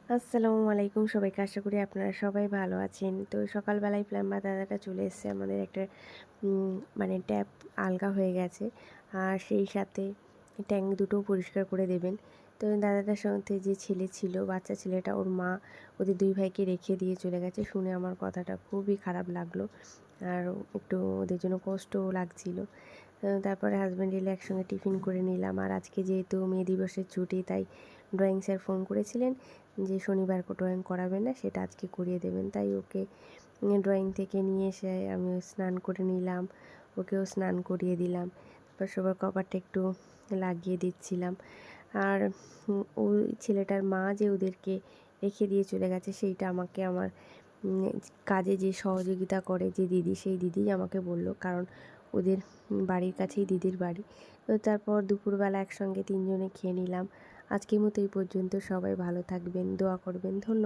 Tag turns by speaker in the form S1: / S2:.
S1: আসসালামু আলাইকুম সবাইকে। আশা করি আপনারা সবাই ভালো আছেন। তো সকালবেলায় প্লাম্বার দাদাটা চলে এসেছে। আমাদের একটা মানে ট্যাপ আলগা হয়ে গেছে। আর সেই সাথে ট্যাঙ্ক দুটোও পরিষ্কার করে দেবেন। তো দাদাটার সাথে যে ছেলে ছিল, বাচ্চা ছেলেটা, ওর মা ওদের 2 ভাইকে রেখে দিয়ে চলে গেছে। শুনে আমার কথাটা খুবই খারাপ লাগলো। আর একটু ওদের জন্য কষ্টও লাগছিল। তারপরে হাসব্যান্ড এলে একসঙ্গে টিফিন করে নিলাম। আর আজকে যেহেতু মে দিবসের ছুটি, তাই ড্রয়িং স্যার ফোন করেছিলেন যে শনিবার ড্রয়িং করাবেন না, সেটা আজকে করিয়ে দেবেন। তাই ওকে ড্রয়িং থেকে নিয়ে এসে আমিও স্নান করে নিলাম, ওকেও স্নান করিয়ে দিলাম। তারপর সবার কপারটা একটু লাগিয়ে দিচ্ছিলাম। আর ওই ছেলেটার মা যে ওদেরকে রেখে দিয়ে চলে গেছে, সেইটা আমাকে আমার কাজে যে সহযোগিতা করে যে দিদি, সেই দিদিই আমাকে বলল। কারণ ওদের বাড়ির কাছেই দিদির বাড়ি। তো তারপর দুপুরবেলা একসঙ্গে 3 জনে খেয়ে নিলাম। আজকের মতো এই পর্যন্ত। সবাই ভালো থাকবেন, দোয়া করবেন। ধন্যবাদ।